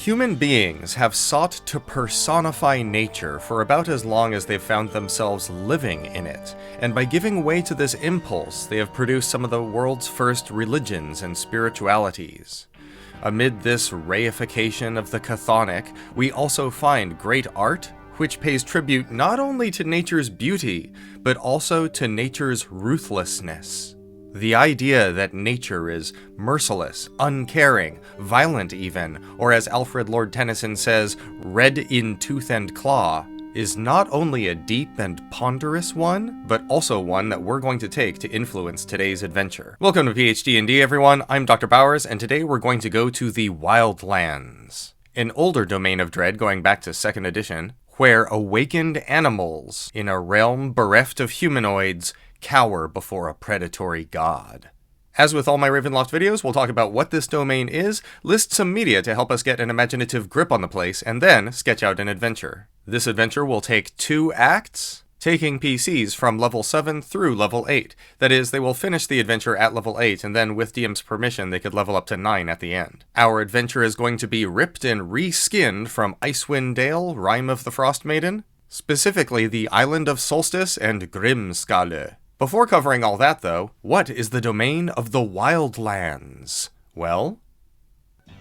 Human beings have sought to personify nature for about as long as they've found themselves living in it, and by giving way to this impulse, they have produced some of the world's first religions and spiritualities. Amid this reification of the chthonic, we also find great art, which pays tribute not only to nature's beauty, but also to nature's ruthlessness. The idea that nature is merciless, uncaring, violent even, or as Alfred Lord Tennyson says, red in tooth and claw, is not only a deep and ponderous one, but also one that we're going to take to influence today's adventure. Welcome to PhD&D, everyone. I'm Dr. Bowers, and today we're going to go to the Wildlands, an older domain of dread going back to 2nd edition, where awakened animals, in a realm bereft of humanoids, cower before a predatory god. As with all my Ravenloft videos, we'll talk about what this domain is, list some media to help us get an imaginative grip on the place, and then sketch out an adventure. This adventure will take 2 acts, taking PCs from level 7 through level 8. That is, they will finish the adventure at level 8, and then with DM's permission, they could level up to 9 at the end. Our adventure is going to be ripped and reskinned from Icewind Dale, Rime of the Frost Maiden, specifically the Island of Solstice and Grimskalle. Before covering all that, though, what is the domain of the Wildlands? Well,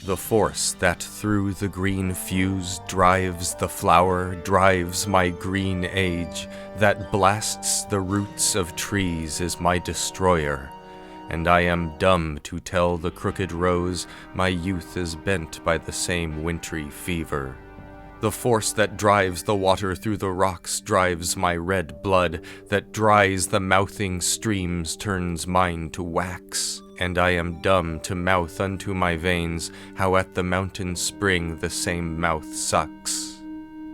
the force that through the green fuse drives the flower, drives my green age, that blasts the roots of trees is my destroyer, and I am dumb to tell the crooked rose my youth is bent by the same wintry fever. The force that drives the water through the rocks drives my red blood, that dries the mouthing streams turns mine to wax. And I am dumb to mouth unto my veins how at the mountain spring the same mouth sucks.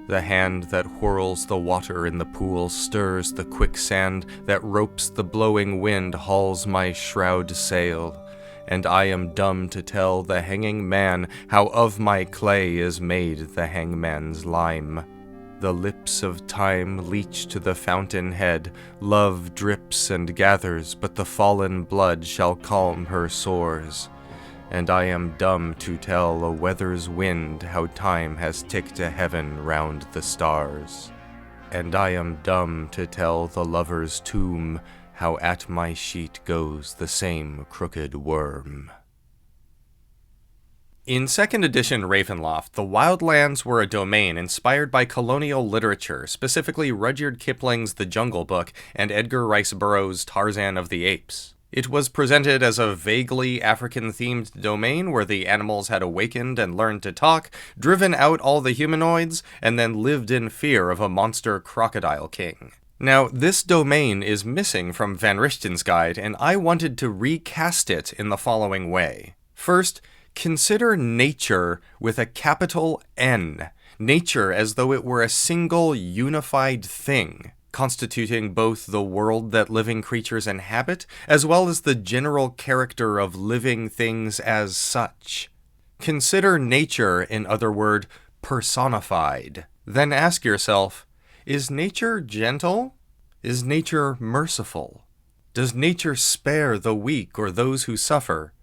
The hand that whirls the water in the pool stirs the quicksand, that ropes the blowing wind hauls my shroud sail. And I am dumb to tell the hanging man how of my clay is made the hangman's lime. The lips of time leach to the fountain head, love drips and gathers, but the fallen blood shall calm her sores. And I am dumb to tell a weather's wind how time has ticked to heaven round the stars. And I am dumb to tell the lover's tomb how at my sheet goes the same crooked worm. In 2nd edition Ravenloft, the Wildlands were a domain inspired by colonial literature, specifically Rudyard Kipling's The Jungle Book and Edgar Rice Burroughs' Tarzan of the Apes. It was presented as a vaguely African-themed domain where the animals had awakened and learned to talk, driven out all the humanoids, and then lived in fear of a monster crocodile king. Now, this domain is missing from Van Richten's guide, and I wanted to recast it in the following way. First, consider nature with a capital N. Nature as though it were a single unified thing, constituting both the world that living creatures inhabit, as well as the general character of living things as such. Consider nature, in other words, personified. Then ask yourself, is nature gentle? Is nature merciful? Does nature spare the weak or those who suffer?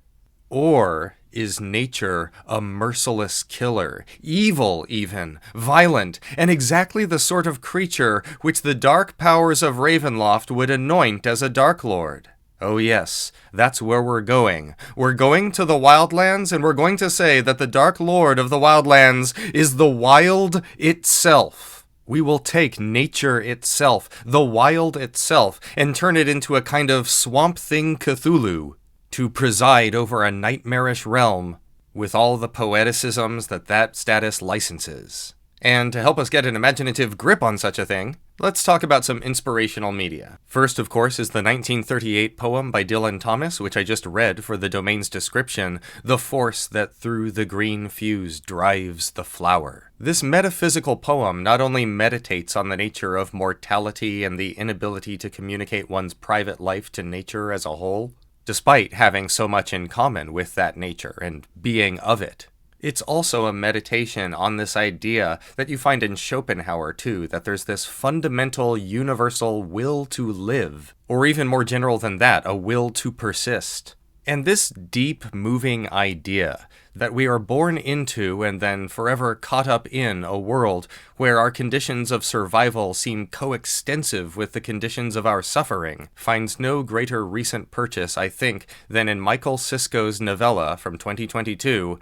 Or is nature a merciless killer, evil even, violent, and exactly the sort of creature which the dark powers of Ravenloft would anoint as a Darklord? Oh yes, that's where we're going. We're going to the Wildlands, and we're going to say that the Dark Lord of the Wildlands is the wild itself. We will take nature itself, the wild itself, and turn it into a kind of Swamp Thing Cthulhu, to preside over a nightmarish realm with all the poeticisms that status licenses. And to help us get an imaginative grip on such a thing, let's talk about some inspirational media. First, of course, is the 1938 poem by Dylan Thomas, which I just read for the domain's description, The Force That Through the Green Fuse Drives the Flower. This metaphysical poem not only meditates on the nature of mortality and the inability to communicate one's private life to nature as a whole, despite having so much in common with that nature and being of it. It's also a meditation on this idea that you find in Schopenhauer too, that there's this fundamental universal will to live, or even more general than that, a will to persist. And this deep, moving idea that we are born into and then forever caught up in a world where our conditions of survival seem coextensive with the conditions of our suffering finds no greater recent purchase, I think, than in Michael Sisko's novella from 2022,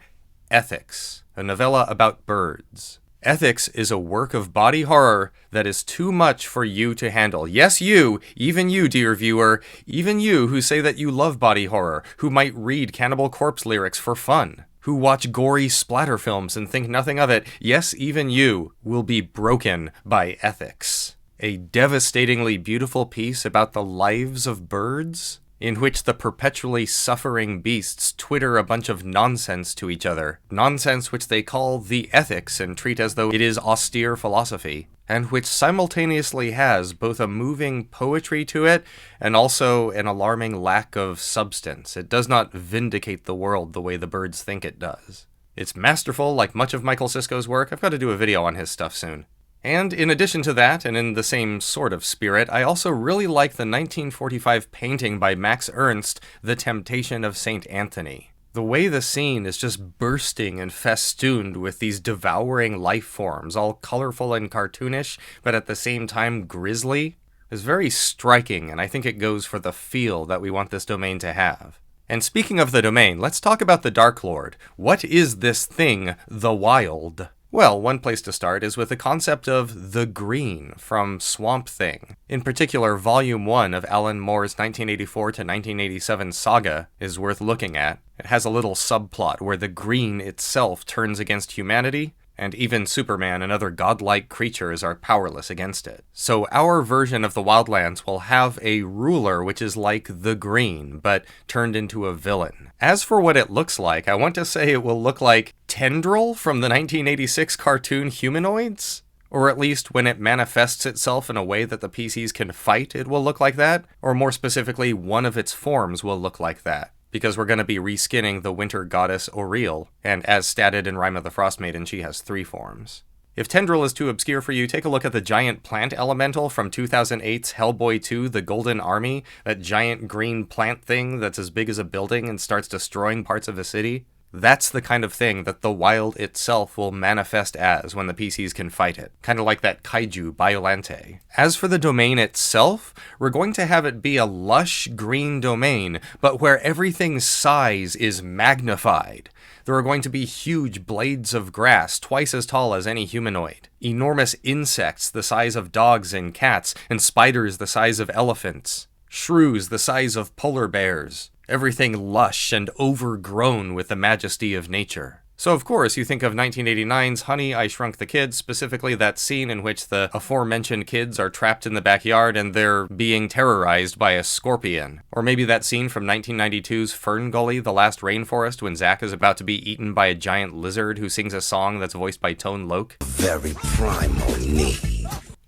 Ethics, a novella about birds. Ethics is a work of body horror that is too much for you to handle. Yes, you, even you, dear viewer, even you who say that you love body horror, who might read Cannibal Corpse lyrics for fun, who watch gory splatter films and think nothing of it, yes, even you will be broken by Ethics. A devastatingly beautiful piece about the lives of birds, in which the perpetually suffering beasts twitter a bunch of nonsense to each other. Nonsense which they call the ethics and treat as though it is austere philosophy, and which simultaneously has both a moving poetry to it and also an alarming lack of substance. It does not vindicate the world the way the birds think it does. It's masterful, like much of Michael Sisko's work. I've got to do a video on his stuff soon. And in addition to that, and in the same sort of spirit, I also really like the 1945 painting by Max Ernst, The Temptation of St. Anthony. The way the scene is just bursting and festooned with these devouring life forms, all colorful and cartoonish, but at the same time grisly, is very striking, and I think it goes for the feel that we want this domain to have. And speaking of the domain, let's talk about the Darklord. What is this thing, the Wild? Well, one place to start is with the concept of the green from Swamp Thing. In particular, Volume 1 of Alan Moore's 1984 to 1987 saga is worth looking at. It has a little subplot where the green itself turns against humanity, and even Superman and other godlike creatures are powerless against it. So our version of the Wildlands will have a ruler which is like the green, but turned into a villain. As for what it looks like, I want to say it will look like Tendril from the 1986 cartoon Humanoids? Or at least when it manifests itself in a way that the PCs can fight, it will look like that. Or more specifically, one of its forms will look like that. Because we're going to be reskinning the winter goddess Auril, and as stated in Rime of the Frostmaiden, she has 3 forms. If Tendril is too obscure for you, take a look at the giant plant elemental from 2008's Hellboy 2, The Golden Army, that giant green plant thing that's as big as a building and starts destroying parts of a city. That's the kind of thing that the Wild itself will manifest as when the PCs can fight it. Kind of like that kaiju Biolante. As for the domain itself, we're going to have it be a lush green domain, but where everything's size is magnified. There are going to be huge blades of grass, twice as tall as any humanoid. Enormous insects the size of dogs and cats, and spiders the size of elephants. Shrews the size of polar bears. Everything lush and overgrown with the majesty of nature. So of course you think of 1989's Honey, I Shrunk the Kids, specifically that scene in which the aforementioned kids are trapped in the backyard and they're being terrorized by a scorpion. Or maybe that scene from 1992's Fern Gully, The Last Rainforest, when Zack is about to be eaten by a giant lizard who sings a song that's voiced by Tone Loc. Very primal need.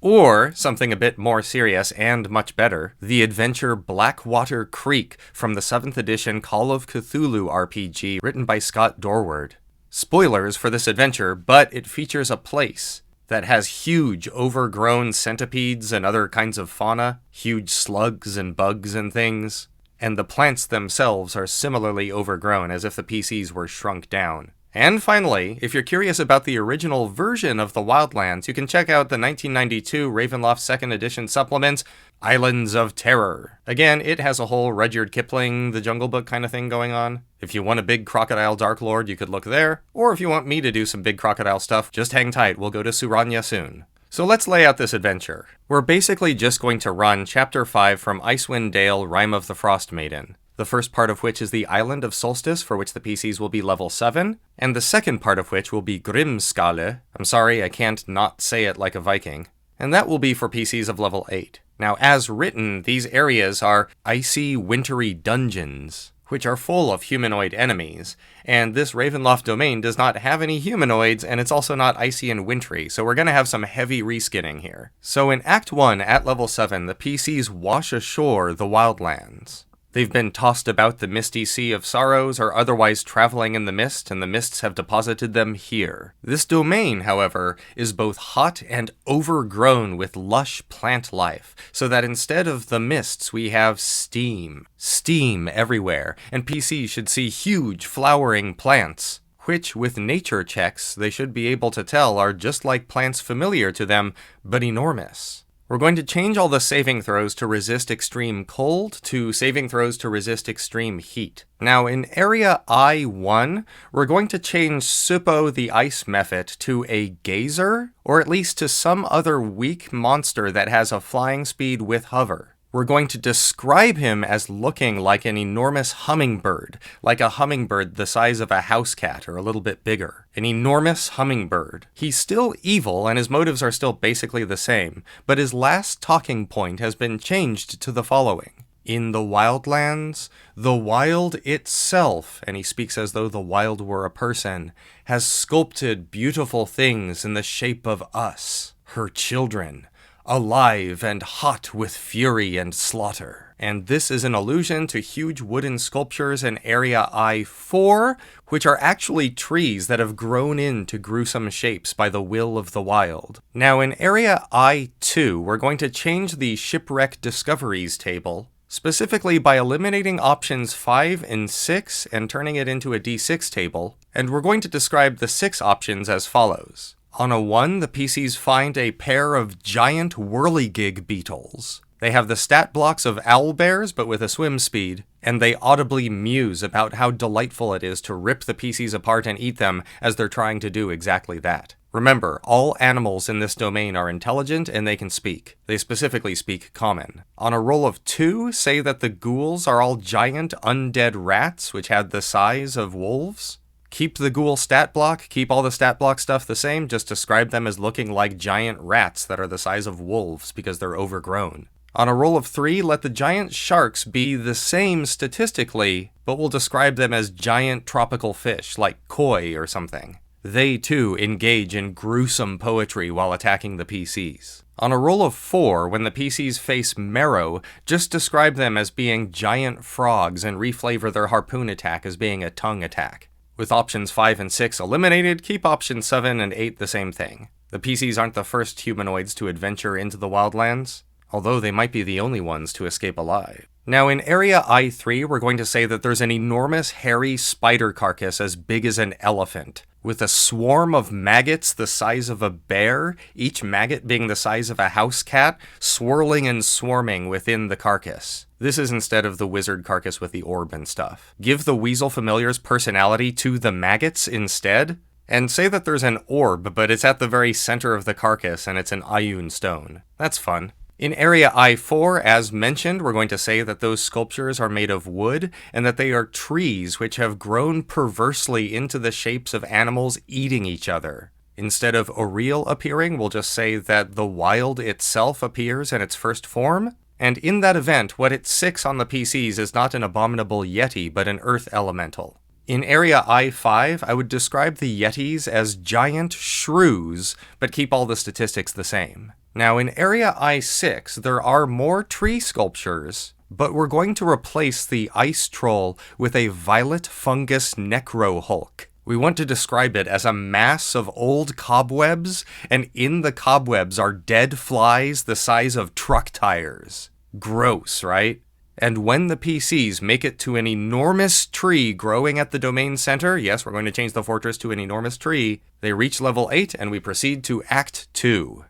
Or, something a bit more serious and much better, the adventure Blackwater Creek from the 7th edition Call of Cthulhu RPG written by Scott Dorward. Spoilers for this adventure, but it features a place that has huge overgrown centipedes and other kinds of fauna, huge slugs and bugs and things, and the plants themselves are similarly overgrown as if the PCs were shrunk down. And finally, if you're curious about the original version of the Wildlands, you can check out the 1992 Ravenloft 2nd Edition supplement, Islands of Terror. Again, it has a whole Rudyard Kipling, The Jungle Book kind of thing going on. If you want a big crocodile Darklord, you could look there. Or if you want me to do some big crocodile stuff, just hang tight, we'll go to Suranya soon. So let's lay out this adventure. We're basically just going to run Chapter 5 from Icewind Dale, Rime of the Frostmaiden. The first part of which is the Island of Solstice, for which the PCs will be level 7, and the second part of which will be Grimskale. I'm sorry, I can't not say it like a Viking. And that will be for PCs of level 8. Now, as written, these areas are icy, wintry dungeons, which are full of humanoid enemies, and this Ravenloft domain does not have any humanoids, and it's also not icy and wintry, so we're going to have some heavy reskinning here. So in Act 1, at level 7, the PCs wash ashore the Wildlands. They've been tossed about the misty sea of sorrows or otherwise traveling in the mist, and the mists have deposited them here. This domain, however, is both hot and overgrown with lush plant life, so that instead of the mists we have steam. Steam everywhere, and PCs should see huge flowering plants, which, with nature checks, they should be able to tell are just like plants familiar to them, but enormous. We're going to change all the saving throws to resist extreme cold to saving throws to resist extreme heat. Now, in Area I-1, we're going to change Suppo the Ice Mephit to a Gazer, or at least to some other weak monster that has a flying speed with hover. We're going to describe him as looking like an enormous hummingbird, like a hummingbird the size of a house cat or a little bit bigger. An enormous hummingbird. He's still evil and his motives are still basically the same, but his last talking point has been changed to the following. In the Wildlands, the wild itself, and he speaks as though the wild were a person, has sculpted beautiful things in the shape of us, her children, alive and hot with fury and slaughter. And this is an allusion to huge wooden sculptures in Area I-4, which are actually trees that have grown into gruesome shapes by the will of the wild. Now in Area I-2, we're going to change the Shipwreck Discoveries table, specifically by eliminating options 5 and 6 and turning it into a D6 table, and we're going to describe the 6 options as follows. On a 1, the PCs find a pair of giant whirligig beetles. They have the stat blocks of owlbears, but with a swim speed, and they audibly muse about how delightful it is to rip the PCs apart and eat them as they're trying to do exactly that. Remember, all animals in this domain are intelligent and they can speak. They specifically speak common. On a roll of 2, say that the ghouls are all giant undead rats which had the size of wolves. Keep the ghoul stat block, keep all the stat block stuff the same, just describe them as looking like giant rats that are the size of wolves because they're overgrown. On a roll of 3, let the giant sharks be the same statistically, but we'll describe them as giant tropical fish, like koi or something. They too engage in gruesome poetry while attacking the PCs. On a roll of 4, when the PCs face marrow, just describe them as being giant frogs and reflavor their harpoon attack as being a tongue attack. With options 5 and 6 eliminated, keep options 7 and 8 the same thing. The PCs aren't the first humanoids to adventure into the Wildlands, although they might be the only ones to escape alive. Now in Area I-3, we're going to say that there's an enormous hairy spider carcass as big as an elephant, with a swarm of maggots the size of a bear, each maggot being the size of a house cat, swirling and swarming within the carcass. This is instead of the wizard carcass with the orb and stuff. Give the weasel familiar's personality to the maggots instead, and say that there's an orb, but it's at the very center of the carcass and it's an Ioun stone. That's fun. In Area I-4, as mentioned, we're going to say that those sculptures are made of wood and that they are trees which have grown perversely into the shapes of animals eating each other. Instead of Auril appearing, we'll just say that the wild itself appears in its first form. And in that event, what it 6 on the PCs is not an abominable yeti, but an earth elemental. In Area I-5, I would describe the yetis as giant shrews, but keep all the statistics the same. Now in Area I-6, there are more tree sculptures, but we're going to replace the ice troll with a violet fungus necro hulk. We want to describe it as a mass of old cobwebs, and in the cobwebs are dead flies the size of truck tires. Gross, right? And when the PCs make it to an enormous tree growing at the domain center, yes, we're going to change the fortress to an enormous tree, they reach level 8 and we proceed to Act 2.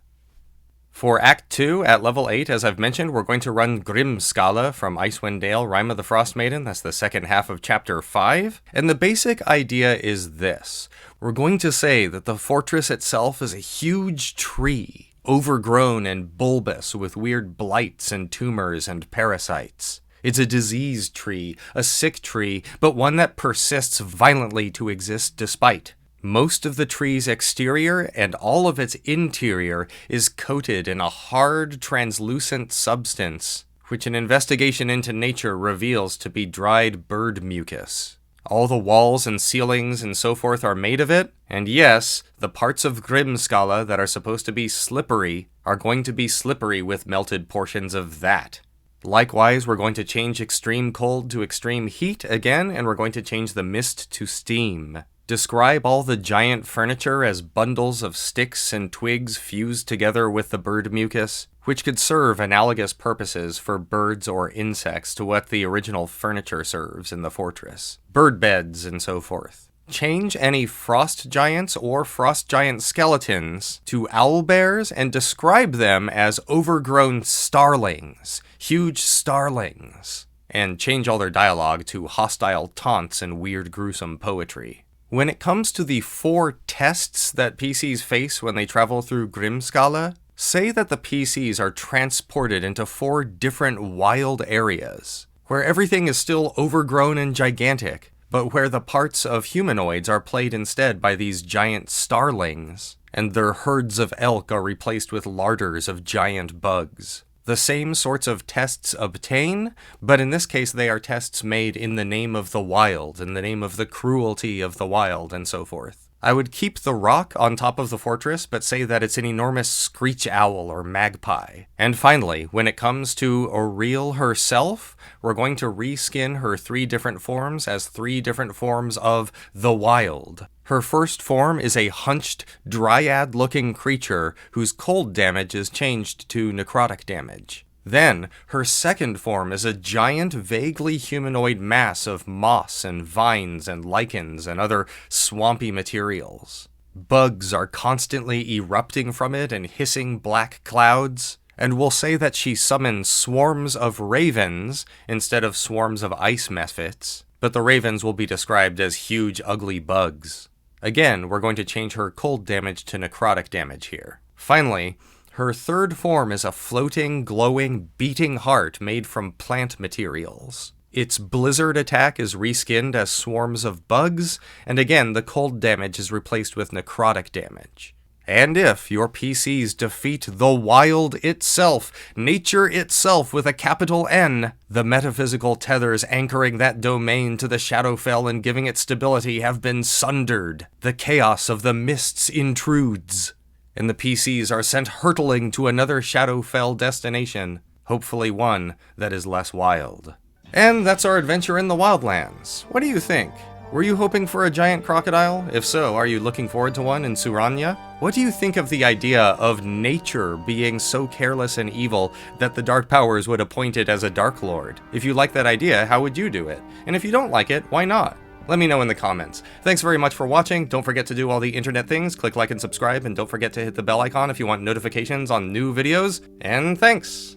For Act 2, at level 8, as I've mentioned, we're going to run Grimskala from Icewind Dale, Rime of the Frost Maiden. That's the second half of Chapter 5. And the basic idea is this. We're going to say that the fortress itself is a huge tree, overgrown and bulbous with weird blights and tumors and parasites. It's a diseased tree, a sick tree, but one that persists violently to exist despite. Most of the tree's exterior and all of its interior is coated in a hard, translucent substance, which an investigation into nature reveals to be dried bird mucus. All the walls and ceilings and so forth are made of it, and yes, the parts of Grimskala that are supposed to be slippery are going to be slippery with melted portions of that. Likewise, we're going to change extreme cold to extreme heat again, and we're going to change the mist to steam. Describe all the giant furniture as bundles of sticks and twigs fused together with the bird mucus, which could serve analogous purposes for birds or insects to what the original furniture serves in the fortress. Bird beds and so forth. Change any frost giants or frost giant skeletons to owlbears and describe them as overgrown starlings, huge starlings, and change all their dialogue to hostile taunts and weird gruesome poetry. When it comes to the 4 tests that PCs face when they travel through Grimskala, say that the PCs are transported into 4 different wild areas, where everything is still overgrown and gigantic, but where the parts of humanoids are played instead by these giant starlings, and their herds of elk are replaced with larders of giant bugs. The same sorts of tests obtain, but in this case they are tests made in the name of the wild, in the name of the cruelty of the wild, and so forth. I would keep the rock on top of the fortress, but say that it's an enormous screech owl or magpie. And finally, when it comes to Auril herself, we're going to reskin her 3 different forms as 3 different forms of the wild. Her first form is a hunched, dryad-looking creature whose cold damage is changed to necrotic damage. Then, her second form is a giant, vaguely humanoid mass of moss and vines and lichens and other swampy materials. Bugs are constantly erupting from it and hissing black clouds, and we'll say that she summons swarms of ravens instead of swarms of ice mephits, but the ravens will be described as huge, ugly bugs. Again, we're going to change her cold damage to necrotic damage here. Finally, her third form is a floating, glowing, beating heart made from plant materials. Its blizzard attack is reskinned as swarms of bugs, and again, the cold damage is replaced with necrotic damage. And if your PCs defeat the wild itself, nature itself with a capital N, the metaphysical tethers anchoring that domain to the Shadowfell and giving it stability have been sundered. The chaos of the mists intrudes, and the PCs are sent hurtling to another Shadowfell destination, hopefully one that is less wild. And that's our adventure in the Wildlands. What do you think? Were you hoping for a giant crocodile? If so, are you looking forward to one in Suranya? What do you think of the idea of nature being so careless and evil that the Dark Powers would appoint it as a Dark Lord? If you like that idea, how would you do it? And if you don't like it, why not? Let me know in the comments. Thanks very much for watching. Don't forget to do all the internet things. Click like and subscribe, and don't forget to hit the bell icon if you want notifications on new videos. And thanks!